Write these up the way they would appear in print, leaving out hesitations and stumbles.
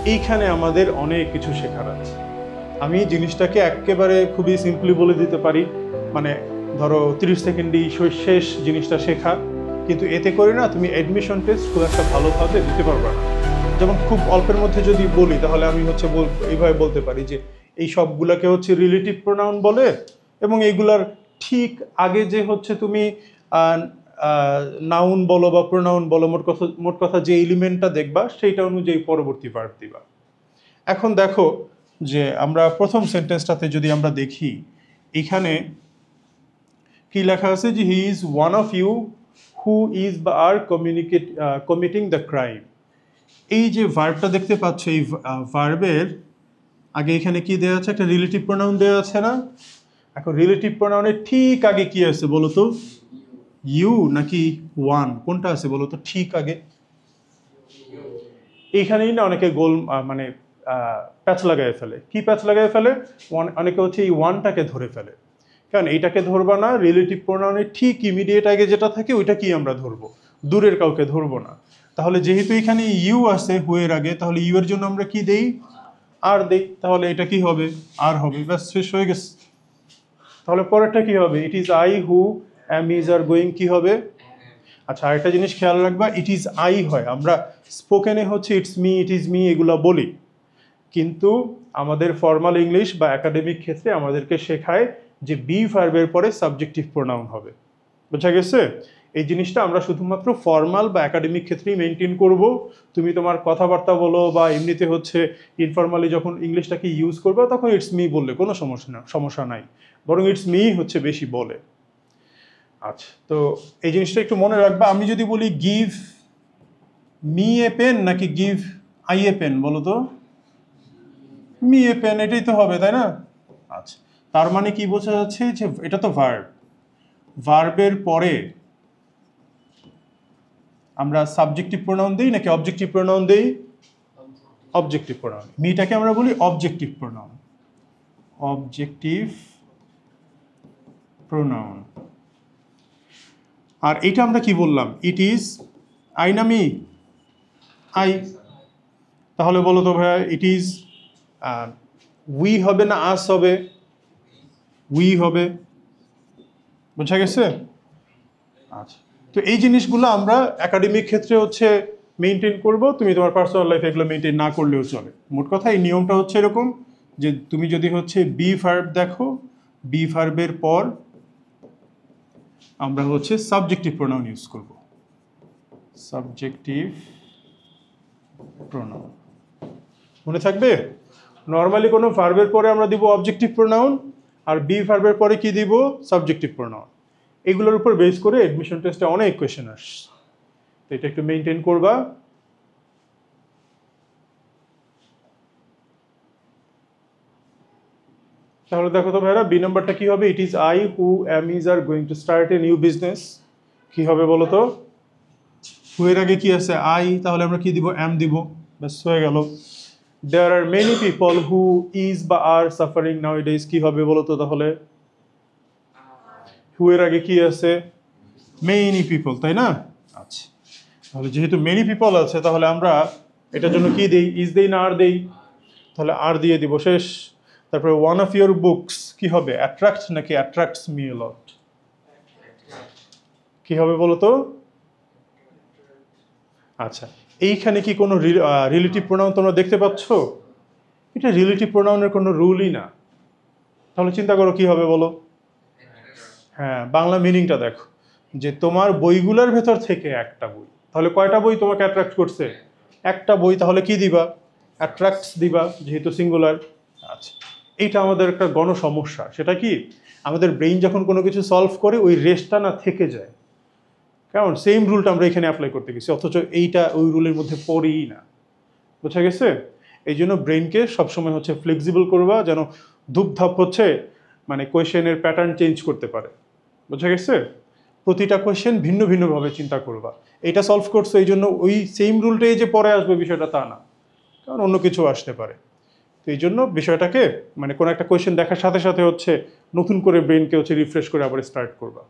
এইখানে আমাদের অনেক কিছু শেখার আছে। আমি জিনিসটাকে একেবারে খুবই সিম্পলি বলে দিতে পারি, মানে ধরো 30 সেকেন্ডেই শেষ জিনিসটা শেখা, কিন্তু এতে করে না তুমি অ্যাডমিশন টেস্ট খুব একটা ভালোভাবে দিতে পারবে না। যেমন খুব অল্পের মধ্যে যদি বলি তাহলে আমি এইভাবে বলতে পারি যে এই সবগুলাকে হচ্ছে রিলেটিভ প্রোনাউন বলে, এবং এইগুলার ঠিক আগে যে হচ্ছে তুমি নাউন বলো বা প্রোনাউন বলো, মোট কথা যে এলিমেন্টটা দেখবা সেইটা অনুযায়ী পরবর্তী ভার্ব দিবা। এখন দেখো যে আমরা প্রথম সেন্টেন্সটাতে যদি আমরা দেখি, এখানে কি লেখা আছে যে he is one of you who is বা আর কমিটিং দ্য ক্রাইম। এই যে ভার্বটা দেখতে পাচ্ছ, এই ভার্বের আগে এখানে কি দেওয়া আছে, একটা রিলেটিভ প্রোনাউন দেওয়া আছে না? এখন রিলেটিভ প্রোনাউনের ঠিক আগে কি আছে বলো তো? ইউ নাকি ওয়ান, কোনটা আছে বলো তো ঠিক আগে? এইখানেই না অনেকে গোল মানে প্যাচ লাগাই ফেলে। কি প্যাচ লাগাই ফেলে? অনেকে হচ্ছে এই ওয়ানটাকে ধরে ফেলে। কারণ এইটাকে ধরবা না, রিলেটিভ প্রোনাউনের ঠিক ইমিডিয়েট আগে যেটা থাকে ওইটা কি আমরা ধরবো, দূরের কাউকে ধরবো না। তাহলে যেহেতু এখানে ইউ আছে হু এর আগে, তাহলে ইউ এর জন্য আমরা কি দেই? আর দেই। তাহলে এটা কি হবে? আর হবে। ব্যাস, শেষ হয়ে গেছে। তাহলে পরেরটা কি হবে? ইট is I who am is are going কি হবে? আচ্ছা, আরেকটা জিনিস খেয়াল রাখবা, ইট ইজ আই হয়, আমরা স্পোকেনে হচ্ছে it's me, it is me এগুলো বলি, কিন্তু আমাদের ফর্মাল ইংলিশ বা একাডেমিক ক্ষেত্রে আমাদেরকে শেখায় যে বি ভার্বের পরে সাবজেক্টিভ প্রোনাউন হবে। বোঝা গেছে? এই জিনিসটা আমরা শুধুমাত্র ফর্মাল বা একাডেমিক ক্ষেত্রেই মেনটেন করব। তুমি তোমার কথাবার্তা বলো বা এমনিতে হচ্ছে ইনফর্মালি যখন ইংলিশটাকে ইউজ করবে তখন ইটস মি বললে কোনো সমস্যা নাই, বরং ইটস মি হচ্ছে বেশি বলে। আচ্ছা, তো এই জিনিসটা একটু মনে রাখবা। আমি যদি বলি গিভ মি এ পেন নাকি গিভ আই এ পেন, বলো তো? মি এ পেন, এটাই তো হবে, তাই না? আচ্ছা, তার মানে কি বোঝা যাচ্ছে যে এটা তো ভার্ব, ভার্বের পরে আমরা সাবজেক্টিভ প্রোনাউন দেই নাকি অবজেক্টিভ প্রোনাউন দেই? Objective pronoun. মিটাকে আমরা বলি অবজেক্টিভ প্রোনাউন, অবজেক্টিভ প্রোনাউন। আর এটা আমরা কি বললাম? ইট ইজ আই না মি? আই। তাহলে বলো তো ভাইয়া, ইট ইজ উই হবে না আস হবে? উই হবে। বোঝা গেছে? আচ্ছা, তো এই জিনিসগুলো আমরা একাডেমিক ক্ষেত্রে হচ্ছে মেনটেন করব, তুমি তোমার পার্সোনাল লাইফে এগুলো মেনটেন না করলেও চলে। মোট কথা এই নিয়মটা হচ্ছে এরকম যে তুমি যদি হচ্ছে বি ভার্ব দেখো, বি ভার্বের পর আমরা হচ্ছে সাবজেক্টিভ প্রোনাউন ইউজ করব, সাবজেক্টিভ প্রোনাউন। মনে থাকবে? নর্মালি কোনো ভার্বের পরে আমরা দিব অবজেক্টিভ প্রোনাউন, আর বি ভার্বের পরে কি দিব? Subjective pronoun. এগুলোর উপর বেস করে অ্যাডমিশন টেস্টে অনেক কোয়েশ্চেন আসে, তো এটা একটু মেনটেন করবা। তাহলে দেখো তো ভাইরা, বি নাম্বারটা কি হবে? ইট is I who am is are going to start a new business. কি হবে বলো তো? হু এর আগে কি আছে? আই, তাহলে আমরা কি দিব? অ্যাম দিব। ব্যাস, হয়ে গেল। There are many people who is বা আর সাফারিং নাও ডেজ। কি হবে বলো তো? তাহলে হু এর আগে কি আছে? মেনি পিপল, তাই না? আচ্ছা, তাহলে যেহেতু মেনি পিপল আছে তাহলে আমরা এটার জন্য কি দেই? ইজ দেই না আর দেই? তাহলে আর দিয়ে দিব, শেষ। তারপরে ওয়ান অফ ইউর বুকস কি হবে? অ্যাট্রাক্ট নাকি অ্যাট্রাক্টস মি এ লট? কি হবে বলো তো? আচ্ছা, এইখানে কি কোনো রিলেটিভ প্রোনাউন তোমরা দেখতে পাচ্ছ? এটা রিলেটিভ প্রোনাউনের কোনো রুলই না। তাহলে চিন্তা করো কি হবে বলো? হ্যাঁ, বাংলা মিনিংটা দেখো, যে তোমার বইগুলোর ভেতর থেকে একটা বই, তাহলে কয়টা বই তোমাকে অ্যাট্রাক্ট করছে? একটা বই, তাহলে কি দিবা? অ্যাট্রাক্টস দিবা, যেহেতু সিঙ্গুলার। আচ্ছা, এইটা আমাদের একটা গণ সমস্যা। সেটা কি? আমাদের ব্রেইন যখন কোনো কিছু সলভ করে ওই রেস্টটা না থেকে যায়, কারণ সেম রুলটা আমরা এখানে অ্যাপ্লাই করতে গেছি, অথচ এইটা ওই রুলের মধ্যে পড়েই না। বোঝা গেছে? এই জন্য ব্রেইনকে সবসময় হচ্ছে ফ্লেক্সিবল করবা, যেন ধূপধাপ হচ্ছে মানে কোয়েশ্চেনের প্যাটার্ন চেঞ্জ করতে পারে। বোঝা গেছে? প্রতিটা কোয়েশ্চেন ভিন্ন ভিন্নভাবে চিন্তা করবা। এটা সলভ করছো এই জন্য ওই সেম রুলটাই যে পরে আসবে বিষয়টা তা না, কারণ অন্য কিছু আসতে পারে। তো এই জন্য বিষয়টাকে মানে কোনো একটা কোয়েশ্চেন দেখার সাথে সাথে হচ্ছে নতুন করে ব্রেনকে হচ্ছে রিফ্রেশ করে আবার স্টার্ট করবা।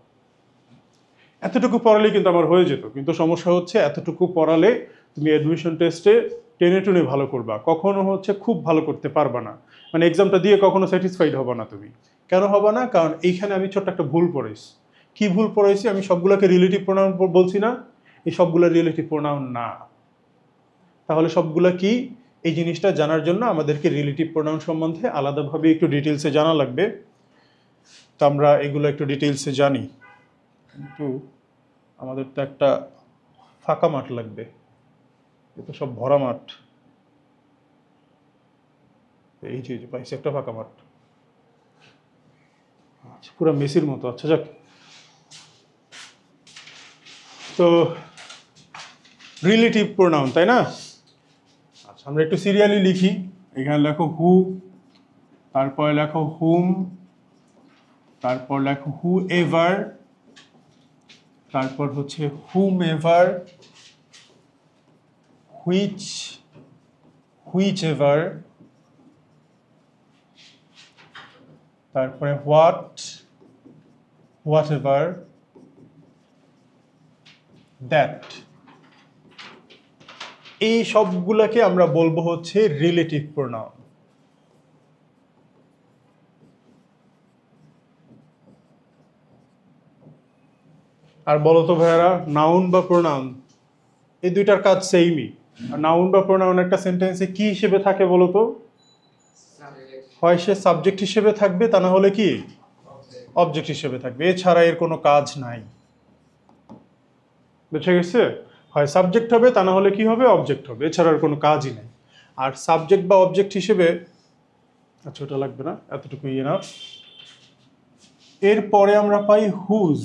এতটুকু পড়ালেই কিন্তু আমার হয়ে যেত, কিন্তু সমস্যা হচ্ছে এতটুকু পড়ালে তুমি অ্যাডমিশন টেস্টে টেনে টুনে ভালো করবা, কখনো হচ্ছে খুব ভালো করতে পারবা না, মানে এক্সামটা দিয়ে কখনো স্যাটিসফাইড হবা না তুমি। কেন হবা না? কারণ এইখানে আমি ছোট্ট একটা ভুল পড়েছি। কি ভুল পড়েছি? আমি সবগুলোকে রিলেটিভ প্রোনাউন বলছি না, এই সবগুলো রিলেটিভ প্রোনাউন না। তাহলে সবগুলা কি? এই জিনিসটা জানার জন্য আমাদেরকে রিলেটিভ প্রোনাউন সম্বন্ধে আলাদাভাবে একটু ডিটেলসে জানা লাগবে। তো আমরা এগুলো একটু ডিটেলসে জানি, কিন্তু আমাদের তো একটা ফাঁকা মাঠ লাগবে, এ তো সব ভরা মাঠ। এই যে পাইছি একটা ফাঁকা মাঠ, আচ্ছা পুরো মেসির মতো। আচ্ছা যাক, তো রিলেটিভ প্রোনাউন, তাই না? আচ্ছা আমরা একটু সিরিয়ালি লিখি। এখানে লেখো হু, তারপরে লেখো হুম, তারপর লেখো হু এভার, তারপর হচ্ছে হুম এভার, হুইচ, হুইচ এভার, তারপরে হোয়াট, হোয়াট এভার, দ্যাট। এই সবগুলোকে আমরা বলবো হচ্ছে রিলেটিভ প্রোনাউন। আর বলো তো ভাইয়ারা, নাউন বা প্রোনাউন এই দুইটার কাজ সেমই। নাউন বা প্রোনাউন একটা সেন্টেন্সে কি হিসেবে থাকে বলো তো? হয় সে সাবজেক্ট হিসেবে থাকবে, তা না হলে কি অবজেক্ট হিসেবে থাকবে, এছাড়া এর কোনো কাজ নাই। বুঝে গেছে? হয় সাবজেক্ট হবে, তা না হলে কি হবে অবজেক্ট হবে, এছাড়া আর কোনো কাজই নেই। আর সাবজেক্ট বা অবজেক্ট হিসেবে, আচ্ছা ওটা লাগবে না, এতটুকু এনাফ। এরপরে আমরা পাই হুজ।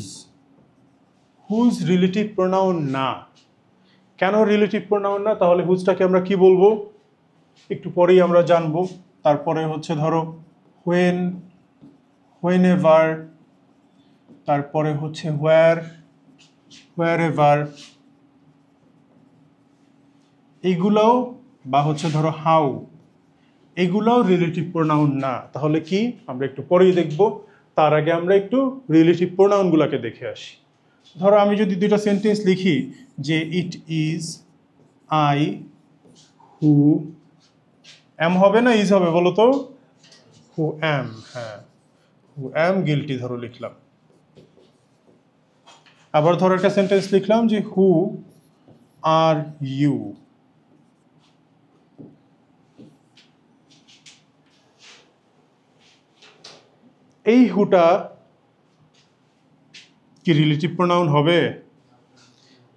হুজ রিলেটিভ প্রোনাউন না। কেন রিলেটিভ প্রোনাউন না? তাহলে হুজটাকে আমরা কি বলবো একটু পরেই আমরা জানবো। তারপরে হচ্ছে ধরো হোয়েন, হোয়েন এভার, তারপরে হচ্ছে হোয়ার, হোয়ার এভার, এইগুলাও, বা হচ্ছে ধরো হাউ, এগুলাও রিলেটিভ প্রোনাউন না। তাহলে কি? আমরা একটু পরেই দেখব। তার আগে আমরা একটু রিলেটিভ প্রোনাউনগুলোকে দেখে আসি। ধরো আমি যদি দুইটা সেন্টেন্স লিখি যে ইট ইজ আই হু অ্যাম, হবে না ইজ হবে বলো তো? হু অ্যাম, হ্যাঁ হু অ্যাম গিলটি ধরো লিখলাম। আবার ধরো একটা সেন্টেন্স লিখলাম যে হু আর ইউ। এই হুটা কি রিলেটিভ প্রোনাউন হবে?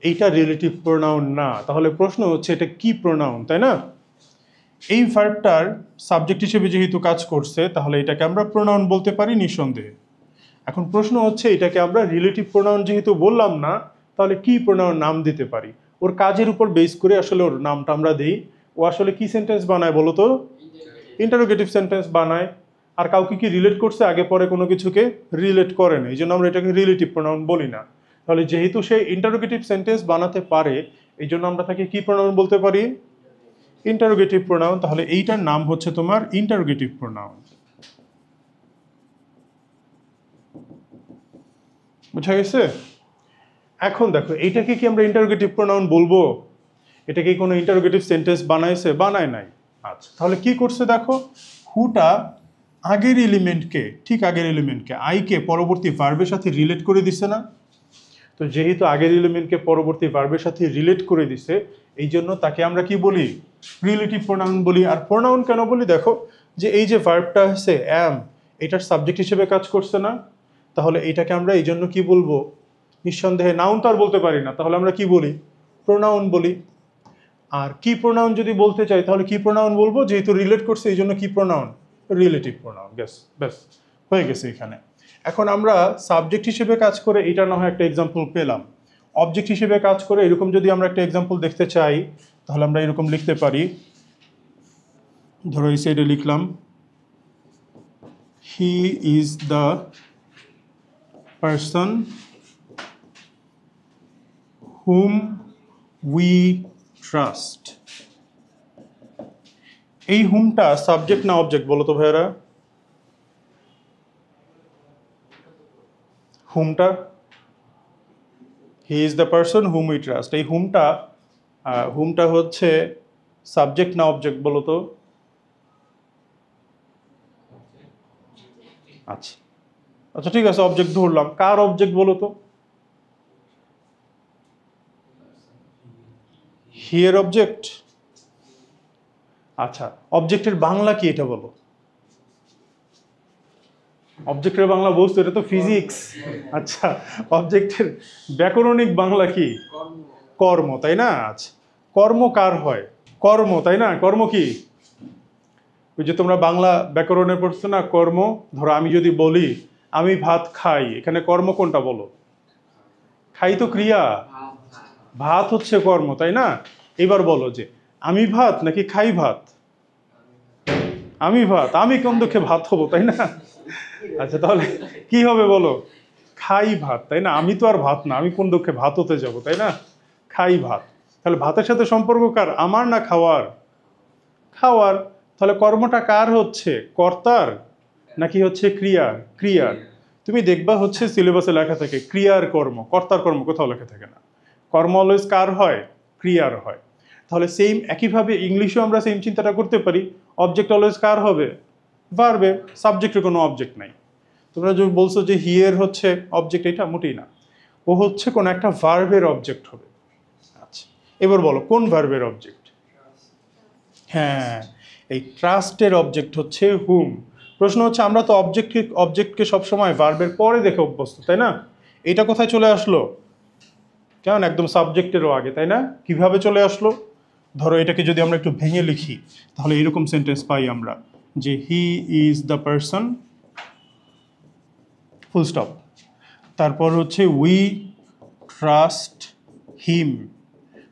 এইটা রিলেটিভ প্রোনাউন না। তাহলে প্রশ্ন হচ্ছে এটা কি প্রোনাউন, তাই না? এই ভার্বটার সাবজেক্ট হিসেবে যেহেতু কাজ করছে, তাহলে এটাকে আমরা প্রোনাউন বলতে পারি নিঃসন্দেহে। এখন প্রশ্ন হচ্ছে এটাকে আমরা রিলেটিভ প্রোনাউন যেহেতু বললাম না, তাহলে কি প্রোনাউন নাম দিতে পারি? ওর কাজের উপর বেস করে আসলে ওর নামটা আমরা দেই। ও আসলে কি সেন্টেন্স বানায় বলো তো? ইন্টারোগেটিভ সেন্টেন্স বানায়। আর কাউকে কি রিলেট করছে আগে পরে কোনো কিছুকে? রিলেট করে না, এই জন্য আমরা এটাকে রিলেটিভ প্রোনাউন বলি না। তাহলে যেহেতু সে ইন্টারোগেটিভ সেন্টেন্স বানাতে পারে, এই জন্য আমরা তাকে কি প্রোনাউন বলতে পারি? Interrogative pronoun. তাহলে এইটার নাম হচ্ছে তোমার ইন্টারোগেটিভ প্রোনাউন। বুঝা গেছে? এখন দেখো এইটাকে কি আমরা ইন্টারোগেটিভ প্রোনাউন বলবো? এটা কি কোনো ইন্টারোগেটিভ সেন্টেন্স বানাইছে? বানায় নাই। আচ্ছা তাহলে কি করছে দেখো, হুটা আগের এলিমেন্টকে, ঠিক আগের এলিমেন্টকে আইকে পরবর্তী ভার্বের সাথে রিলেট করে দিছে না? তো যেহেতু আগের এলিমেন্টকে পরবর্তী ভার্বের সাথে রিলেট করে দিছে, এই জন্য তাকে আমরা কি বলি? রিলেটিভ প্রোনাউন বলি। আর প্রোনাউন কেন বলি দেখো, যে এই যে ভার্বটা আছে অ্যাম, এটার সাবজেক্ট হিসেবে কাজ করছে না? তাহলে এটাকে আমরা এই জন্য কি বলবো? নিঃসন্দেহে নাউন তো আর বলতে পারি না, তাহলে আমরা কি বলি? প্রোনাউন বলি। আর কি প্রোনাউন যদি বলতে চাই, তাহলে কি প্রোনাউন বলবো? যেহেতু রিলেট করছে এই জন্য কি প্রোনাউন? Relative pronoun. ব্যাস ব্যাস হয়ে গেছে এখানে। এখন আমরা সাবজেক্ট হিসেবে কাজ করে এটা না হয় একটা এক্সাম্পল পেলাম। অবজেক্ট হিসেবে কাজ করে এরকম যদি আমরা একটা এক্সাম্পল দেখতে চাই, তাহলে আমরা এরকম লিখতে পারি। ধরো এই সাইডে লিখলাম he is the person whom we trust. এই হুমটা সাবজেক্ট না অবজেক্ট বলো তো ভাইয়ারা? হুমটা, he is the person whom we trust, এই হুমটা হুমটা হচ্ছে সাবজেক্ট না অবজেক্ট বলো তো? আচ্ছা আচ্ছা ঠিক আছে, অবজেক্ট ধরলাম। কার অবজেক্ট বলো তো? হি এর অবজেক্ট। আচ্ছা, অবজেক্টের বাংলা কি এটা বলো? অবজেক্টের বাংলা বস্তু, এটা তো ফিজিক্স। আচ্ছা, অবজেক্টের ব্যাকরণিক বাংলা কি? কর্ম, তাই না? আচ্ছা, কর্ম কার হয়? কর্ম, তাই না? কর্ম কি? ওই যে তোমরা বাংলা ব্যাকরণে পড়ছো না কর্ম। ধরো আমি যদি বলি আমি ভাত খাই, এখানে কর্ম কোনটা বলো? খাই তো ক্রিয়া, ভাত হচ্ছে কর্ম, তাই না? এবার বলো যে আমি ভাত নাকি খাই ভাত? আমি ভাত। আমি কোন দুঃখে ভাত হবো, তাই না? আচ্ছা তাহলে কি হবে বলো? খাই ভাত, তাই না? আমি তো আর ভাত না, আমি কোন দুঃখে ভাত হতে যাব, তাই না? খাই ভাত। তাহলে ভাতের সাথে সম্পর্ক কার? আমার না খাওয়ার? খাওয়ার। তাহলে কর্মটা কার হচ্ছে? কর্তার নাকি হচ্ছে ক্রিয়ার? ক্রিয়ার। তুমি দেখবা হচ্ছে সিলেবাসে লেখা থাকে ক্রিয়ার কর্ম, কর্তার কর্ম কোথাও লেখা থাকে না। কর্ম অলওয়েজ কার হয়? ক্রিয়ার হয়। তাহলে সেম একইভাবে ইংলিশেও আমরা সেম চিন্তাটা করতে পারি। অবজেক্ট অলওয়েজ কার হবে? ভার্বের। সাবজেক্টের কোনো অবজেক্ট নাই। তোমরা যে বলছো যে হিয়ের হচ্ছে অবজেক্ট, এটা মোটেই না। ও হচ্ছে কোন একটা ভার্বের অবজেক্ট হবে। আচ্ছা, এবার বলো কোন ভার্বের অবজেক্ট? হ্যাঁ, এই ট্রাস্টের অবজেক্ট হচ্ছে হুম। প্রশ্ন হচ্ছে আমরা তো অবজেক্টকে সবসময় ভার্বের পরে দেখে অভ্যস্ত, তাই না? এটা কোথায় চলে আসলো? কেমন একদম সাবজেক্টেরও আগে, তাই না? কিভাবে চলে আসলো? ধরো এটাকে যদি আমরা একটু ভেঙে লিখি তাহলে এরকম সেন্টেন্স পাই আমরা যে he is the person, full stop. তারপর হচ্ছে উই ট্রাস্ট হিম।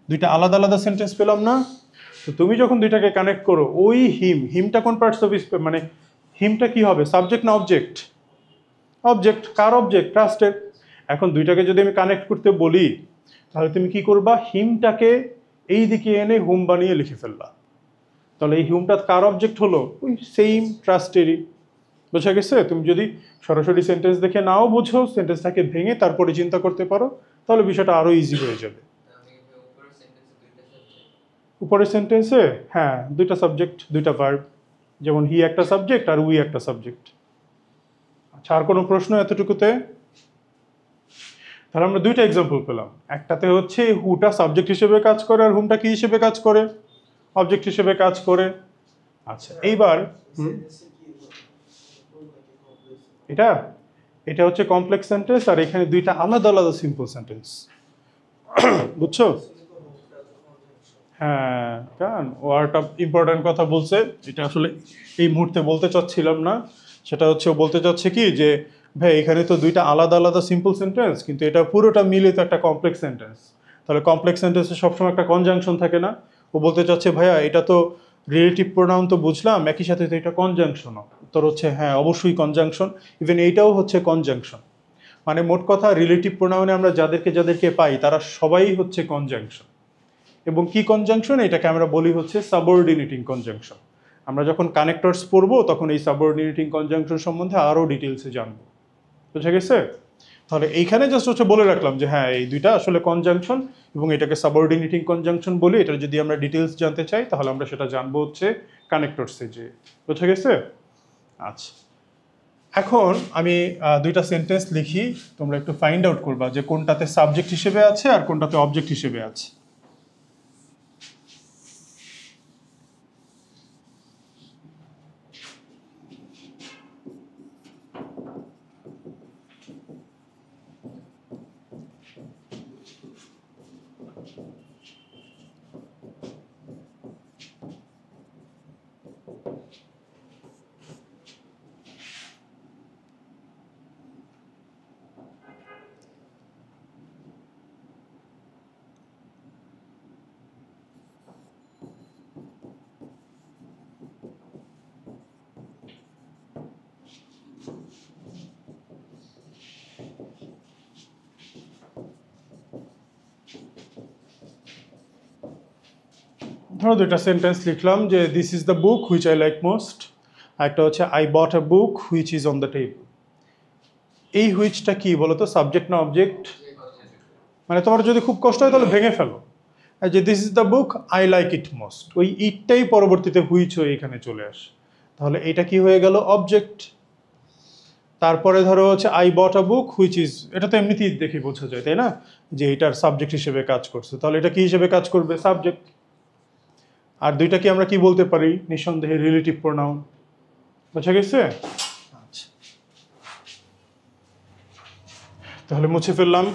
দুইটা আলাদা আলাদা সেন্টেন্স পেলাম না? তো তুমি যখন দুইটাকে কানেক্ট করো, ওই হিম, হিমটা কোন পার্টস অফ মানে হিমটা কি হবে? সাবজেক্ট না অবজেক্ট? অবজেক্ট। কার অবজেক্ট? ট্রাস্টের। এখন দুইটাকে যদি আমি কানেক্ট করতে বলি তাহলে তুমি কি করবা? হিমটাকে এই দিকে এনে হুম বানিয়ে লিখে ফেললা। তাহলে এই হুমটা কার অবজেক্ট হলো? ওই সেম ট্রাস্টেরই। বোঝা গেছে? তুমি যদি সরাসরি সেন্টেন্স দেখে নাও বুঝো, সেন্টেন্সটাকে ভেঙে তারপরে চিন্তা করতে পারো, তাহলে বিষয়টা আরো ইজি হয়ে যাবে। উপরের সেন্টেন্সে হ্যাঁ দুইটা সাবজেক্ট দুইটা ভার্ব, যেমন হি একটা সাবজেক্ট আর উই একটা সাবজেক্ট। আচ্ছা, আর কোনো প্রশ্ন এতটুকুতে? তাহলে আমরা দুইটা এক্সাম্পল পেলাম। একটাতে হচ্ছে হুটা সাবজেক্ট হিসেবে কাজ করে আর হুমটা কি হিসেবে কাজ করে? অবজেক্ট হিসেবে কাজ করে। আচ্ছা এইবার এটা এটা হচ্ছে কমপ্লেক্স সেন্টেন্স, আর এখানে দুইটা আলাদা আলাদা সিম্পল সেন্টেন্স। বুঝছো? হ্যাঁ, কারণ ওয়ার্ডটা ইম্পর্টেন্ট কথা বলছে। এটা আসলে এই মুহূর্তে বলতে চাচ্ছিলাম না। সেটা হচ্ছে ও বলতে চাচ্ছে কি যে ভাই এখানে তো দুইটা আলাদা আলাদা সিম্পল সেন্টেন্স, কিন্তু এটা পুরোটা মিলে তো একটা কমপ্লেক্স সেন্টেন্স। তাহলে কমপ্লেক্স সেন্টেন্সে সবসময় একটা কনজাংশন থাকে না? ও বলতে চাচ্ছে ভাইয়া এটা তো রিলেটিভ প্রোনাউন তো বুঝলাম, একই সাথে তো এটা কনজাংশনও। উত্তর হচ্ছে হ্যাঁ অবশ্যই কনজাংশন, ইভেন এইটাও হচ্ছে কনজাংশন। মানে মোট কথা রিলেটিভ প্রোনাউনে আমরা যাদেরকে যাদেরকে পাই তারা সবাই হচ্ছে কনজাংশন। এবং কি কনজাংশন? এটাকে আমরা বলি হচ্ছে সাবঅর্ডিনেটিং কনজাংশন। আমরা যখন কানেক্টরস পড়বো তখন এই সাবঅর্ডিনেটিং কনজাংশন সম্বন্ধে আরও ডিটেলসে জানবো। বুঝা গেছে? তাহলে এইখানে জাস্ট হচ্ছে বলে রাখলাম যে হ্যাঁ এই দুইটা আসলে কনজাংশন এবং এটাকে সাবঅর্ডিনেটিং কনজাংশন বলি। এটা যদি আমরা ডিটেলস জানতে চাই তাহলে আমরা সেটা জানবো হচ্ছে কানেক্টরসে যে। বুঝা গেছে? আচ্ছা, এখন আমি দুইটা সেন্টেন্স লিখি, তোমরা একটু ফাইন্ড আউট করবা যে কোনটাতে সাবজেক্ট হিসেবে আছে আর কোনটাতে অবজেক্ট হিসেবে আছে। ধরো দুইটা সেন্টেন্স লিখলাম যে this is the book which I like most, একটা হচ্ছে I bought a book which is on the table. এই হুইচটা কি বলো তো? সাবজেক্ট না অবজেক্ট? মানে তোমার যদি খুব কষ্ট হয় তাহলে ভেঙে ফেলো। যে this is the book I like it most, ওই ইটটাই পরবর্তীতে হুইচ হয়ে এখানে চলে আসে, তাহলে এটা কি হয়ে গেল অবজেক্ট। তারপরে ধরো হচ্ছে I bought a book which is, এটা তো এমনিতেই দেখে বোঝা যায় তাই না, যে এটার সাবজেক্ট হিসেবে কাজ করছে, তাহলে এটা কি হিসেবে কাজ করবে সাবজেক্ট। আর দুইটা কি আমরা কি বলতে পারি নিঃসন্দেহে রিলেটিভ প্রোনাউন, বোঝা গেছে। আচ্ছা, তাহলে মুছে ফেললাম।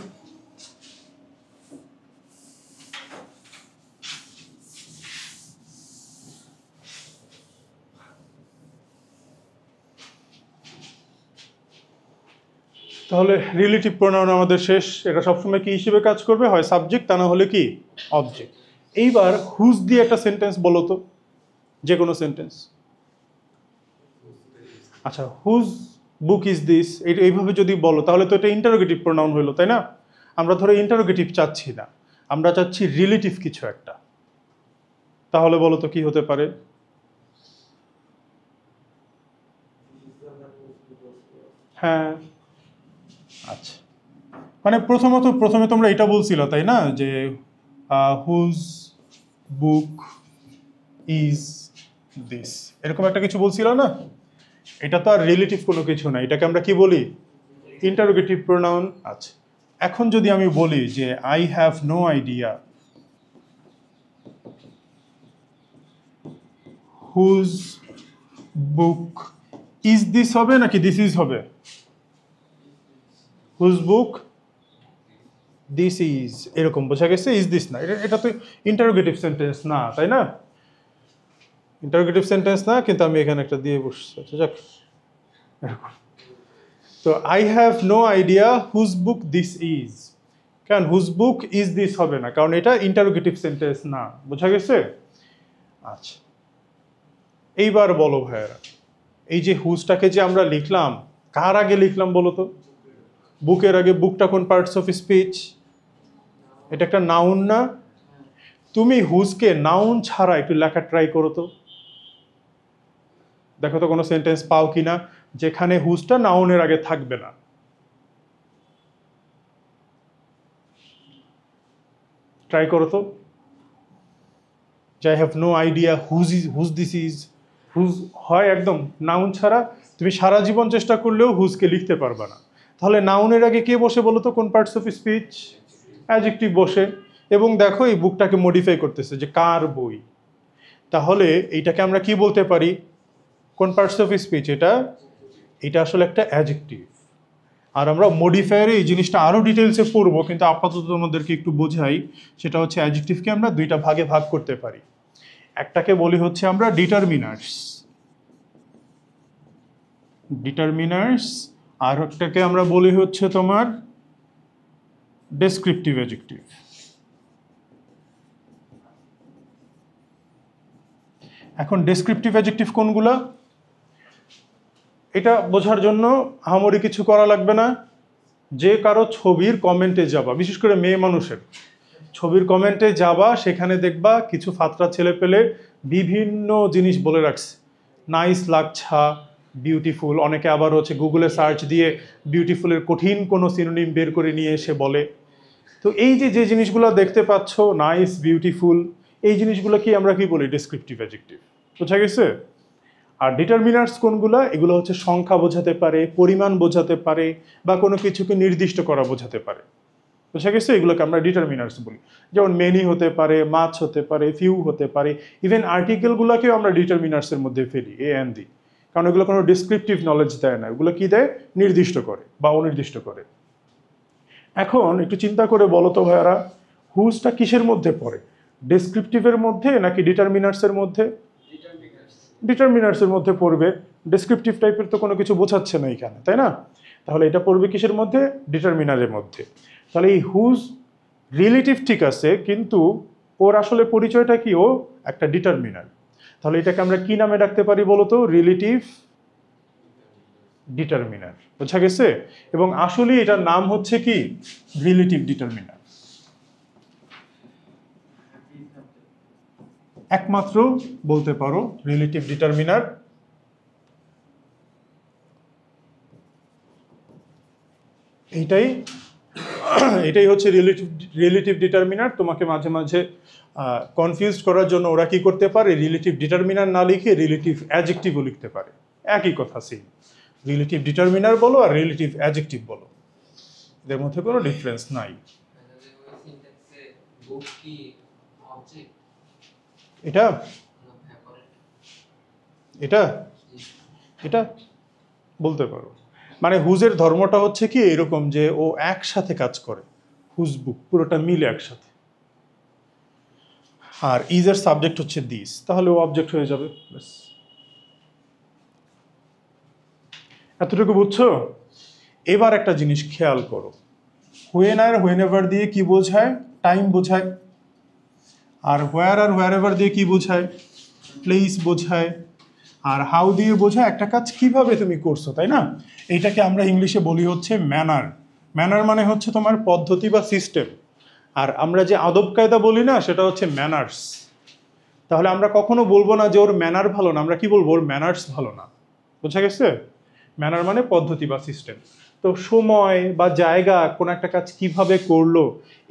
তাহলে রিলেটিভ প্রোনাউন আমাদের শেষ, এটা সবসময় কি হিসেবে কাজ করবে, হয় সাবজেক্ট তা না হলে কি অবজেক্ট। এইবার হুজ দিয়ে একটা সেন্টেন্স বলো তো, যে কোনো সেন্টেন্স। আচ্ছা, হুজ বুক ইজ দিস, এইভাবে যদি বলো তাহলে তো এটা ইন্টারোগেটিভ প্রোনাউন হলো তাই না। আমরা ধরো ইন্টারোগেটিভ চাচ্ছি না, আমরা চাচ্ছি রিলেটিভ কিছু একটা, তাহলে বলো তো কি হতে পারে। হ্যাঁ, আচ্ছা, মানে প্রথমে তোমরা এটা বলছিল তাই না, যে হুজ বুক ইজ দিস, এরকম একটা কিছু বলছিল না। এটা তো আর রিলেটিভ কোনো কিছু না, এটাকে আমরা কি বলি ইন্টারোগেটিভ প্রোনাউন। আচ্ছা, এখন যদি আমি বলি যে I have no idea whose book is this হবে নাকি দিস ইজ হবে, হুজ বুক দিস ইজ, এরকম বোঝা গেছে, ইজ দিস না, এটা তো ইন্টারোগেটিভ সেন্টেন্স না তাই না, ইন্টারোগেটিভ সেন্টেন্স না, কিন্তু আমি এখানে একটা দিয়ে বসছি। আচ্ছা যাক, এরকম। তো I have no idea whose book this is, কারণ হুজ বুক ইজ দিস হবে না, কারণ এটা ইন্টারোগেটিভ সেন্টেন্স না, বোঝা গেছে। আচ্ছা, এইবার বলো ভাইয়েরা, এই যে হুজটাকে যে আমরা লিখলাম, কার আগে লিখলাম বলো তো, বুকের আগে। বুকটা কোন পার্টস অফ স্পিচ, এটা একটা নাউন না। তুমি হুজকে নাউন ছাড়া একটু লেখা ট্রাই করো তো, দেখো তো কোনো সেন্টেন্স পাও কিনা যেখানে হুজটা নাউনের আগে থাকবে না। ট্রাই করো তো। I have no idea whose this is, whose হয় একদম নাউন ছাড়া, তুমি সারা জীবন চেষ্টা করলেও হুজকে লিখতে পারবে না। তাহলে নাউনের আগে কে বসে বলো তো, কোন পার্টস অফ স্পিচ, অ্যাডজেক্টিভ বসে। এবং দেখো এই বুকটাকে মডিফাই করতেছে যে কার বই, তাহলে এইটাকে আমরা কি বলতে পারি, কোন পার্টস অফ স্পিচ, এটা আসলে একটা অ্যাডজেক্টিভ। আর আমরা মডিফায়ারে এই জিনিসটা আরও ডিটেলসে পড়বো, কিন্তু আপাতত তোমাদেরকে একটু বোঝাই। সেটা হচ্ছে অ্যাডজেক্টিভকে আমরা দুইটা ভাগে ভাগ করতে পারি, একটাকে বলি হচ্ছে আমরা ডিটারমিনার্স, আর একটাকে আমরা বলি হচ্ছে তোমার ডেসক্রিপটিভ অ্যাডজেক্টিভ। এখন ডেসক্রিপটিভ অ্যাডজেক্টিভ কোনগুলা, এটা বোঝার জন্য আহামরি কিছু করা লাগবে না। যে কারো ছবির কমেন্টে যাবা, বিশেষ করে মেয়ে মানুষের ছবির কমেন্টে যাবা, সেখানে দেখবা কিছু ফাতরা ছেলে পেলে বিভিন্ন জিনিস বলে রাখছে, নাইস লাগছা, বিউটিফুল, অনেকে আবার হচ্ছে গুগলে সার্চ দিয়ে বিউটিফুলের কঠিন কোনো সিনোনিম বের করে নিয়ে এসে বলে। তো এই যে জিনিসগুলো দেখতে পাচ্ছ, নাইস, বিউটিফুল, এই জিনিসগুলো কি আমরা কি বলি ডেসক্রিপটিভ অ্যাডজেক্টিভ, বোঝা গেছে। আর ডিটারমিনার্স কোনগুলা, এগুলো হচ্ছে সংখ্যা বোঝাতে পারে, পরিমাণ বোঝাতে পারে, বা কোনো কিছুকে নির্দিষ্ট করা বোঝাতে পারে, বোঝা গেছে। এগুলোকে আমরা ডিটারমিনার্স বলি, যেমন মেনি হতে পারে, মাছ হতে পারে, ফিউ হতে পারে, ইভেন আর্টিকেলগুলোকেও আমরা ডিটারমিনার্সের মধ্যে ফেলি, এ অ্যান্ড দি, কারণ এগুলো কোনো ডিসক্রিপটিভ নলেজ দেয় না, এগুলো কি দেয়, নির্দিষ্ট করে বা অনির্দিষ্ট করে। এখন একটু চিন্তা করে বলো তো ভাইয়ারা, হুজটা কিসের মধ্যে পড়ে, ডেসক্রিপটিভের মধ্যে নাকি ডিটারমিনার্সের মধ্যে? ডিটারমিনার্সের মধ্যে পড়বে, ডেসক্রিপটিভ টাইপের তো কোনো কিছু বোঝাচ্ছে না এখানে, তাই না। তাহলে এটা পড়বে কিসের মধ্যে, ডিটারমিনারের মধ্যে। তাহলে এই হুজ রিলেটিভ ঠিক আছে, কিন্তু ওর আসলে পরিচয়টা কি, ও একটা ডিটারমিনার। তাহলে এটাকে আমরা কি নামে ডাকতে পারি বলো তো, রিলেটিভ ডিটারমিনার, বোঝা গেছে। এবং আসলে এটার নাম হচ্ছে কি, রিলেটিভ ডিটারমিনার, একমাত্র বলতে পারো রিলেটিভ ডিটারমিনার। এইটাই এটাই হচ্ছে রিলেটিভ ডিটারমিনার। তোমাকে মাঝে মাঝে কনফিউজ করার জন্য ওরা কি করতে পারে, রিলেটিভ ডিটারমিনার না লিখে রিলেটিভ অ্যাডজেক্টিভও লিখতে পারে। একই কথা, সেম। রিলেটিভ ডিটারমিনার বলো আর রিলেটিভ অ্যাডজেক্টিভ বলো, এদের মধ্যে কোনো ডিফারেন্স নাই। এটা এটা এটা বলতে পারো, মানে হুজের ধর্মটা হচ্ছে কি এরকম যে ও একসাথে কাজ করে, হুজ বুক পুরোটা মিলে একসাথে। আর ইজের সাবজেক্ট হচ্ছে দিস, তাহলে ও অবজেক্ট হয়ে যাবে। এতটুকু বুঝছো? এবার একটা জিনিস খেয়াল করো, হোয়েন আর হোয়েনেভার দিয়ে কি বোঝায়? টাইম বোঝায়। আর হোয়ার এভার দিয়ে কি বোঝায়? প্লেস বোঝায়। আর হাউ দিয়ে বোঝায় একটা কাজ কিভাবে তুমি করছো, তাই না? এইটাকে আমরা ইংলিশে বলি হচ্ছে ম্যানার। ম্যানার মানে হচ্ছে তোমার পদ্ধতি বা সিস্টেম। আর আমরা যে আদব কায়দা বলি না, সেটা হচ্ছে ম্যানার্স। তাহলে আমরা কখনো বলবো না যে ওর ম্যানার ভালো না, আমরা কি বলবো? ওর ম্যানার্স ভালো না। বোঝা গেছে? ম্যানার মানে পদ্ধতি বা সিস্টেম। তো সময় বা জায়গা, কোন একটা কাজ কিভাবে করলো,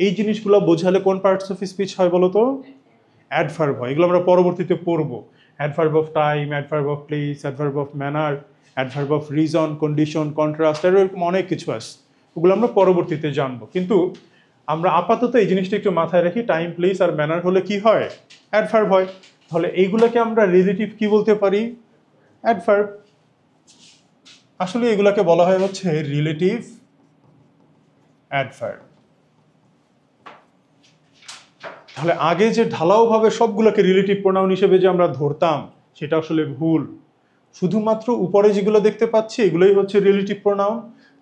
এই জিনিসগুলো বোঝালে কোন পার্টস অফ স্পিচ হয় বলো তো? অ্যাডভার্ব হয়। এগুলো আমরা পরবর্তীতে পড়বো। Adverb of time, adverb of place, adverb of manner, adverb of reason, condition, contrast, এরকম অনেক কিছু আছে। ওগুলো আমরা পরবর্তীতে জানবো। কিন্তু আমরা আপাতত এই জিনিসটা একটু মাথায় রাখি, টাইম, প্লেস আর ম্যানার হলে কি হয়? অ্যাডভার্ব হয়। তাহলে এইগুলোকে আমরা রিলেটিভ কি বলতে পারি? অ্যাডভার্ব। আসলে এগুলোকে বলা হয় হচ্ছে রিলেটিভ অ্যাডভার্ব। তাহলে আগে যে ঢালাওভাবে সবগুলোকে রিলেটিভ প্রোনাউন হিসেবে যে আমরা ধরতাম, সেটা আসলে ভুল। শুধুমাত্র উপরে যেগুলো দেখতে পাচ্ছি এগুলোই হচ্ছে রিলেটিভ প্রোনাউন।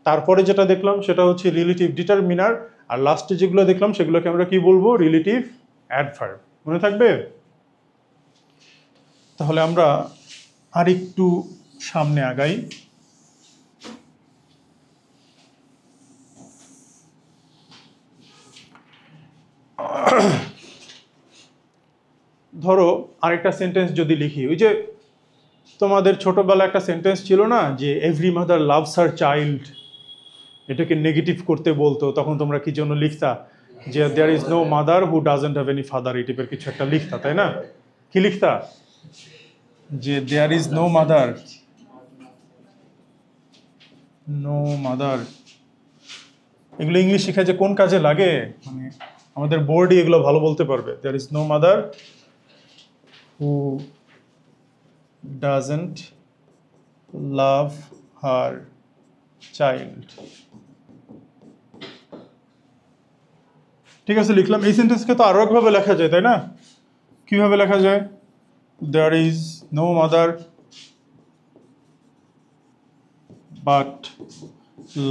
তারপরে যেটা দেখলাম সেটা হচ্ছে রিলেটিভ ডিটারমিনার। আর লাস্টে যেগুলো দেখলাম সেগুলোকে আমরা কি বলবো? Relative adverb. মনে থাকবে? তাহলে আমরা আরেকটু সামনে আগাই। ধরো আরেকটা সেন্টেন্স যদি লিখি, ওই যে তোমাদের ছোটবেলা একটা সেন্টেন্স ছিল না যে every mother loves her child, এটাকে নেগেটিভ করতে বলতো, তখন তোমরা কি জন্য লিখতা? যে there is no mother who doesn't have any father, এই টাইপের কিছু একটা লিখতা, তাই না? কি লিখতা? যে there is no mother, no mother. এগুলো ইংলিশ শিখে যে কোন কাজে লাগে, মানে আমাদের বোর্ডই এগুলো ভালো বলতে পারবে। There is no mother who doesn't love her child. ঠিক আছে, লিখলাম। এই সেন্টেন্সকে তো আরো একভাবে লেখা যায়, তাই না? কিভাবে লেখা যায়? There is no mother but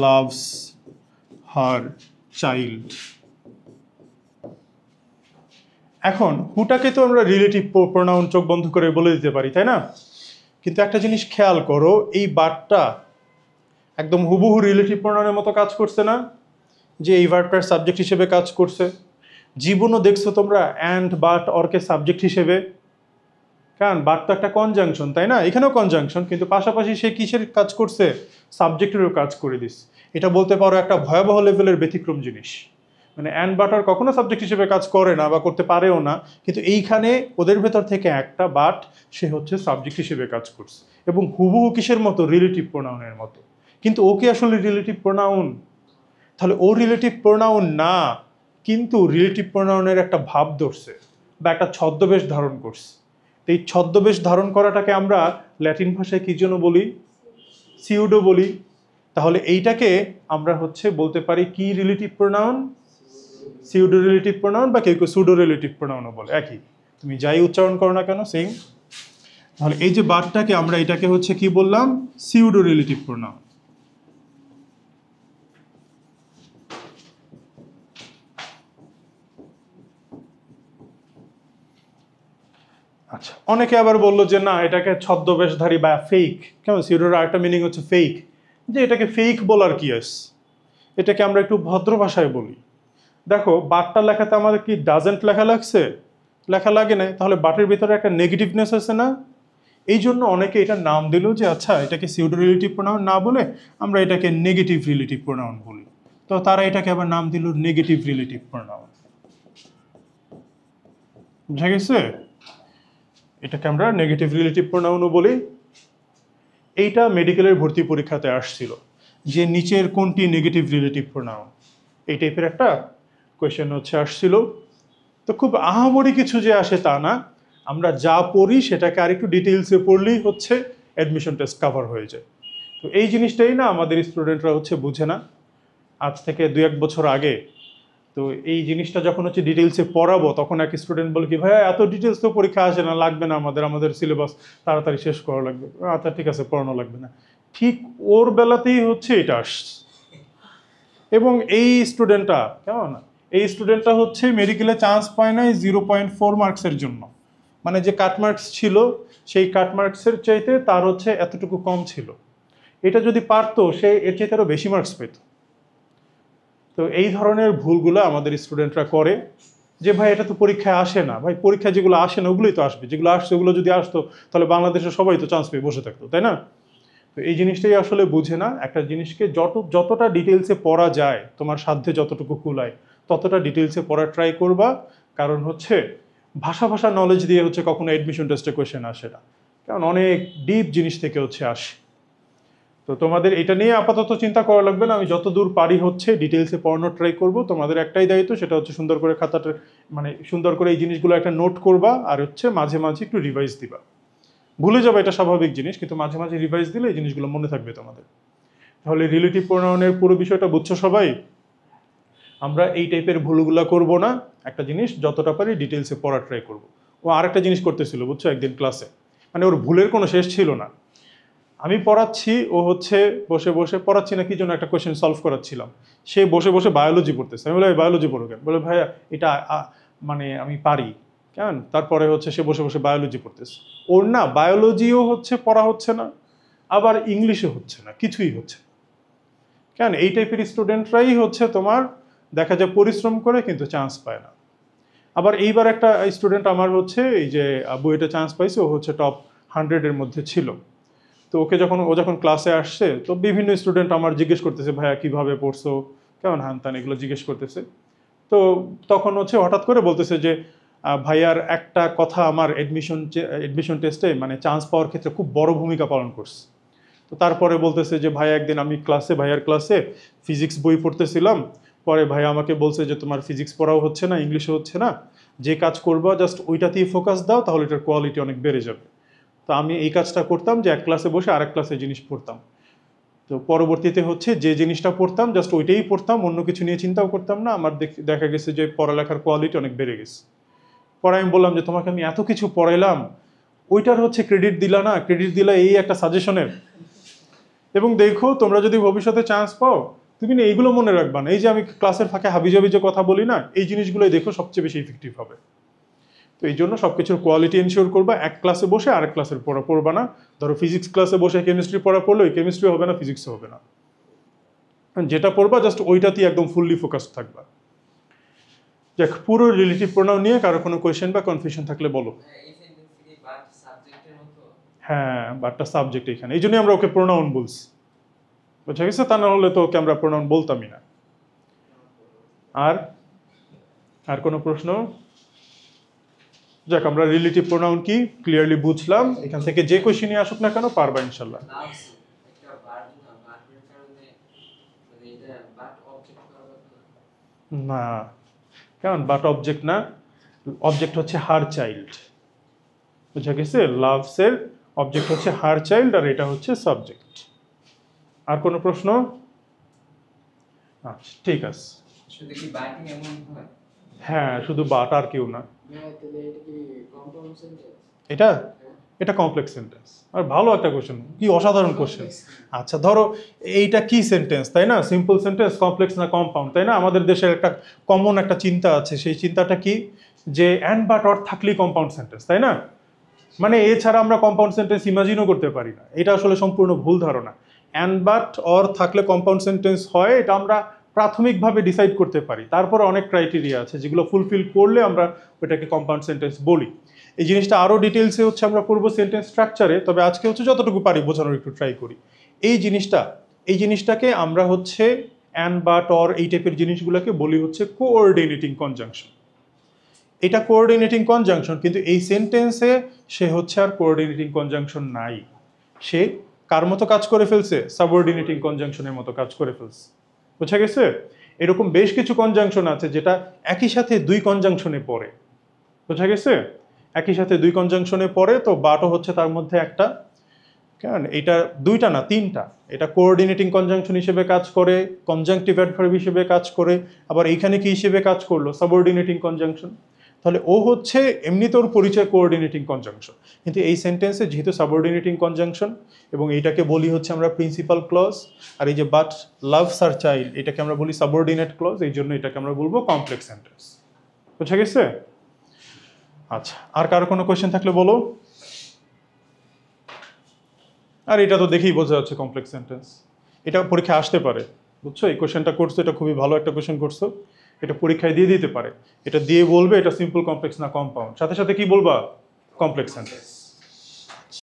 loves her child. এখন হুটাকে তো আমরা রিলেটিভ প্রোনাউন চোখ বন্ধ করে বলে দিতে পারি, তাই না? কিন্তু একটা জিনিস খেয়াল করো, এই বাটটা একদম হুবহু রিলেটিভ প্রোনাউনের মতো কাজ করছে না? যে এই ভার্বটার সাবজেক্ট হিসেবে কাজ করছে। জীবনও দেখছো তোমরা অ্যান্ড বাট অরকে সাবজেক্ট হিসেবে, কারণ বাট তো একটা কনজাংশন, তাই না? এখানেও কনজাংশন, কিন্তু পাশাপাশি সে কিসের কাজ করছে? সাবজেক্টেরও কাজ করে দিস। এটা বলতে পারো একটা ভয়াবহ লেভেলের ব্যতিক্রম জিনিস। মানে অ্যান্ড বাটার কখনো সাবজেক্ট হিসেবে কাজ করে না বা করতে পারেও না, কিন্তু এইখানে ওদের ভেতর থেকে একটা বাট সে হচ্ছে সাবজেক্ট হিসেবে কাজ করছে, এবং হুবহু কিসের মতো? রিলেটিভ প্রোনাউনের মতো। কিন্তু ও কি আসলে রিলেটিভ প্রোনাউন? তাহলে ও রিলেটিভ প্রোনাউন না, কিন্তু রিলেটিভ প্রোনাউনের একটা ভাব ধরছে বা একটা ছদ্মবেশ ধারণ করছে। এই ছদ্মবেশ ধারণ করাটাকে আমরা ল্যাটিন ভাষায় কি জন্য বলি? সিউডো বলি। তাহলে এইটাকে আমরা হচ্ছে বলতে পারি কি relative pronoun? Pseudo relative pronoun, বা কেউ কেউ সুডো রিলেটিভ প্রোনাউনও বলে। একই, তুমি যাই উচ্চারণ করো না কেন, সেম। তাহলে এই যে বারটাকে আমরা এটাকে হচ্ছে কি বললাম? Pseudo relative pronoun. আচ্ছা, অনেকে আবার বললো যে না, এটাকে ছদ্মবেশধারী বা ফেক। কেমন? সিউডোর আরেকটা মিনিং হচ্ছে ফেক, যে এটাকে ফেক বলার কি আছে, এটাকে আমরা একটু ভদ্র ভাষায় বলি। দেখো, বাটটা লেখাতে আমাদের কি ডাজেন্ট লেখা লাগছে? লেখা লাগে না। তাহলে বাটের ভিতরে একটা নেগেটিভনেস আছে না? এই জন্য অনেকে এটার নাম দিল যে আচ্ছা, এটাকে সিউডো রিলেটিভ প্রোনাউন না বলে আমরা এটাকে নেগেটিভ রিলেটিভ প্রোনাউন বলি। তো তারা এটাকে আবার নাম দিল নেগেটিভ রিলেটিভ প্রোনাউন। বুঝা গেছে? এটাকে আমরা নেগেটিভ রিলেটিভ প্রোনাউনও বলি। এইটা মেডিকেলের ভর্তি পরীক্ষাতে আসছিল যে নিচের কোনটি নেগেটিভ রিলেটিভ প্রোনাউন, এই টাইপের একটা কোয়েশ্চেন হচ্ছে আসছিল। তো খুব আহামরি কিছু যে আসে তা না, আমরা যা পড়ি সেটাকে আরেকটু ডিটেইলসে পড়লেই হচ্ছে অ্যাডমিশন টেস্ট কভার হয়ে যায়। তো এই জিনিসটাই না আমাদের স্টুডেন্টরা হচ্ছে বুঝে না। আজ থেকে 2-1 বছর আগে তো এই জিনিসটা যখন হচ্ছে ডিটেইলসে পড়াবো তখন এক স্টুডেন্ট বলে কি, ভাইয়া এত ডিটেইলস তো পরীক্ষা আসে না, লাগবে না, আমাদের সিলেবাস তাড়াতাড়ি শেষ করা লাগবে। আচ্ছা ঠিক আছে, পড়ানো লাগবে না। ঠিক ওর বেলাতেই হচ্ছে এটা আসছে। এবং এই স্টুডেন্টটা কেমন, এই স্টুডেন্টটা হচ্ছে মেডিকেলে চান্স পায় নাই 0.4 মার্কসের জন্য। মানে যে কাট মার্কস ছিল সেই কাট মার্কসের চাইতে তার হচ্ছে এতটুকু কম ছিল। এটা যদি পারতো সে এর চাইতে আরও বেশি মার্কস পেত। তো এই ধরনের ভুলগুলো আমাদের স্টুডেন্টরা করে যে ভাই এটা তো পরীক্ষায় আসে না। ভাই পরীক্ষায় যেগুলো আসে না ওগুলোই তো আসবে, যেগুলো আসছে ওগুলো যদি আসতো তাহলে বাংলাদেশের সবাই তো চান্স পেয়ে বসে থাকতো, তাই না? তো এই জিনিসটাই আসলে বুঝে না। একটা জিনিসকে যতটা ডিটেলসে পড়া যায়, তোমার সাধ্যে যতটুকু কুলায় ততটা ডিটেলসে পড়ার ট্রাই করবা। কারণ হচ্ছে ভাষা নলেজ দিয়ে হচ্ছে কখনো অ্যাডমিশন টেস্টে কোয়েশ্চেন আসে না, কারণ অনেক ডিপ জিনিস থেকে হচ্ছে আসে। তো তোমাদের এটা নিয়ে আপাতত চিন্তা করা লাগবে না। আমি যতদূর পারি হচ্ছে ডিটেলসে পড়ানোর ট্রাই করব। তোমাদের একটাই দায়িত্ব, সেটা হচ্ছে সুন্দর করে খাতাটা মানে সুন্দর করে এই জিনিসগুলো একটা নোট করবা, আর হচ্ছে মাঝে মাঝে একটু রিভাইজ দিবা। ভুলে যাবে এটা স্বাভাবিক জিনিস, কিন্তু মাঝে মাঝে রিভাইজ দিলে এই জিনিসগুলো মনে থাকবে তোমাদের। তাহলে রিলেটিভ প্রোনাউনের পুরো বিষয়টা বুঝছো সবাই? আমরা এই টাইপের ভুলগুলো করব না। একটা জিনিস যতটা পারি ডিটেলসে পড়ার ট্রাই করব। ও আরেকটা জিনিস করতেছিল বুঝছো একদিন ক্লাসে, মানে ওর ভুলের কোনো শেষ ছিল না। আমি পড়াচ্ছি, ও হচ্ছে বসে বসে পড়াচ্ছি না কি জন্য একটা কোয়েশ্চেন সলভ করাচ্ছিলাম, সে বসে বসে বায়োলজি পড়তেছে। আমি বলে বায়োলজি পড়ো কেন? বলে ভাইয়া এটা মানে আমি পারি কেন। তারপরে হচ্ছে সে বসে বসে বায়োলজি পড়তেছে। ওর না বায়োলজিও হচ্ছে পড়া হচ্ছে না, আবার ইংলিশও হচ্ছে না, কিছুই হচ্ছে না। কেন এই টাইপের স্টুডেন্টরাই হচ্ছে তোমার দেখা যায় পরিশ্রম করে কিন্তু চান্স পায় না। আবার এইবার একটা স্টুডেন্ট আমার হচ্ছে এই যে বুয়েটে চান্স পাইছে, ও হচ্ছে টপ 100-এর মধ্যে ছিল। তো ও যখন ক্লাসে আসছে তো বিভিন্ন স্টুডেন্ট আমার জিজ্ঞেস করতেছে ভাইয়া কিভাবে পড়ছো, কেমন হানতান, এগুলো জিজ্ঞেস করতেছে। তো তখন হচ্ছে হঠাৎ করে বলতেছে যে ভাইয়ার একটা কথা আমার এডমিশন টেস্টে মানে চান্স পাওয়ার ক্ষেত্রে খুব বড় ভূমিকা পালন করছে। তো তারপরে বলতেছে যে ভাইয়া একদিন আমি ভাইয়ার ক্লাসে ফিজিক্স বই পড়তেছিলাম, পরে ভাইয়া আমাকে বলছে যে তোমার ফিজিক্স পড়াও হচ্ছে না, ইংলিশও হচ্ছে না, যে কাজ করবা জাস্ট ওইটাতেই ফোকাস দাও, তাহলে এটার কোয়ালিটি অনেক বেড়ে যাবে। তো আমি এই কাজটা করতাম যে এক ক্লাসে বসে আরেক ক্লাসে জিনিস পড়তাম। তো পরবর্তীতে হচ্ছে যে জিনিসটা পড়তাম জাস্ট ওইটাই পড়তাম, অন্য কিছু নিয়ে চিন্তাও করতাম না। আমার দেখা গেছে যে পড়ালেখার কোয়ালিটি অনেক বেড়ে গেছে। পরে আমি বললাম যে তোমাকে আমি এত কিছু পড়াইলাম, ওইটার হচ্ছে ক্রেডিট দিলা না, ক্রেডিট দিলা এই একটা সাজেশনের। এবং দেখো তোমরা যদি ভবিষ্যতে চান্স পাও তুমি না এইগুলো মনে রাখবা না, এই যে আমি ক্লাসের ফাঁকে হাবিজাবি যে কথা বলি না, এই জিনিসগুলোই দেখো সবচেয়ে বেশি ইফেক্টিভ হবে। তো এই জন্য সবকিছুর কোয়ালিটি এনশিওর করবা। এক ক্লাসে বসে আরেক ক্লাসের পড়া পড়বা না। ধরো ফিজিক্স ক্লাসে বসে কেমিস্ট্রি পড়া পড়লে ওই কেমিস্ট্রি হবে না, ফিজিক্সও হবে না। যেটা পড়বা জাস্ট ওইটাতেই একদম ফুললি ফোকাস থাকবা। দেখ পুরো রিলেটিভ প্রোনাউন নিয়ে কারো কোনো কোয়েশ্চেন বা কনফিউশন থাকলে বলো। হ্যাঁ বাটটা সাবজেক্ট এখানে, এই জন্যই আমরা ওকে প্রোনাউন বলছি, বুঝা গেছে? তা না হলে তো ওকে আমরা প্রোনাউন বলতামই না। আর কোনো প্রশ্ন? যাক আমরা রিলেটিভ প্রোনাউন কি ক্লিয়ারলি বুঝলাম। এখান থেকে যে কোয়েশ্চেনই আসুক না কেন পারবা ইনশাল্লাহ। না কেমন বাট অবজেক্ট না, অবজেক্ট হচ্ছে হার চাইল্ড, বুঝা গেছে? লাভসের অবজেক্ট হচ্ছে হার চাইল্ড আর এটা হচ্ছে সাবজেক্ট। আর কোনো প্রশ্ন? আচ্ছা ঠিক আছে। হ্যাঁ শুধু বাট আর কেউ না। এটা কমপ্লেক্স সেন্টেন্স। আর ভালো একটা কোশ্চেন, কি অসাধারণ কোশ্চেন। আচ্ছা ধরো এইটা কি সেন্টেন্স, তাই না? সিম্পল সেন্টেন্স, কমপ্লেক্স না কম্পাউন্ড, তাই না? আমাদের দেশের একটা কমন একটা চিন্তা আছে, সেই চিন্তাটা কি যে অ্যান্ড বাট অর থাকলেই কম্পাউন্ড সেন্টেন্স, তাই না? মানে এছাড়া আমরা কম্পাউন্ড সেন্টেন্স ইমাজিনও করতে পারি না। এটা আসলে সম্পূর্ণ ভুল ধারণা। অ্যান্ড বাট অর থাকলে কম্পাউন্ড সেন্টেন্স হয় এটা আমরা প্রাথমিকভাবে ডিসাইড করতে পারি, তারপরে অনেক ক্রাইটেরিয়া আছে যেগুলো ফুলফিল করলে আমরা ওটাকে কম্পাউন্ড সেন্টেন্স বলি। এই জিনিসটা আরও ডিটেলসে হচ্ছে আমরা পড়বো সেন্টেন্স স্ট্রাকচারে, তবে আজকে হচ্ছে যতটুকু পারি বোঝানোর একটু ট্রাই করি। এই জিনিসটাকে আমরা হচ্ছে অ্যান্ড বাট অর এই টাইপের জিনিসগুলোকে বলি হচ্ছে কোঅর্ডিনেটিং কনজাংশন। এটা কোঅর্ডিনেটিং কনজাংশন, কিন্তু এই সেন্টেন্সে সে হচ্ছে আর কোঅর্ডিনেটিং কনজাংশন নাই, সে কার মতো কাজ করে ফেলছে? সাবঅর্ডিনেটিং কনজাংশনের মতো কাজ করে ফেলছে। বুঝা গেছে? এরকম বেশ কিছু কনজাংশন আছে যেটা একই সাথে দুই কনজাংশনে পড়ে। বুঝা গেছে? একই সাথে দুই কনজাংশনে পড়ে, তো বাটও হচ্ছে তার মধ্যে একটা। কেন এটা দুইটা না, তিনটা। এটা কোঅর্ডিনেটিং কনজাংশন হিসেবে কাজ করে, কনজাংটিভ অ্যাডভার্ব হিসেবে কাজ করে, আবার এইখানে কি হিসেবে কাজ করলো? Subordinating conjunction. তাহলে ও হচ্ছে এমনিতে ওর পরিচয় কোঅর্ডিনেটিং কনজাংশন, কিন্তু এই সেন্টেন্সে যেহেতু সাবঅর্ডিনেটিং কনজাংশন এবং এইটাকে বলি হচ্ছে আমরা প্রিন্সিপাল ক্লজ, আর এই যে বাট লাভস আর চাইল্ড এটাকে আমরা বলি সাবঅর্ডিনেট ক্লজ, এই জন্য এটাকে আমরা বলবো কমপ্লেক্স সেন্টেন্স। বুঝা গেছে? আচ্ছা, আর কারো কোনো কোয়েশ্চেন থাকলে বলো। আর এটা তো দেখেই বোঝা যাচ্ছে কমপ্লেক্স সেন্টেন্স, এটা পরীক্ষায় আসতে পারে। বুঝছো? এই কোয়েশ্চেনটা করছো, এটা খুবই ভালো একটা কোয়েশ্চেন করছো, এটা পরীক্ষায় দিয়ে দিতে পারে। এটা দিয়ে বলবে এটা সিম্পল কমপ্লেক্স না কম্পাউন্ড, সাথে সাথে কি বলবা? Complex sentence.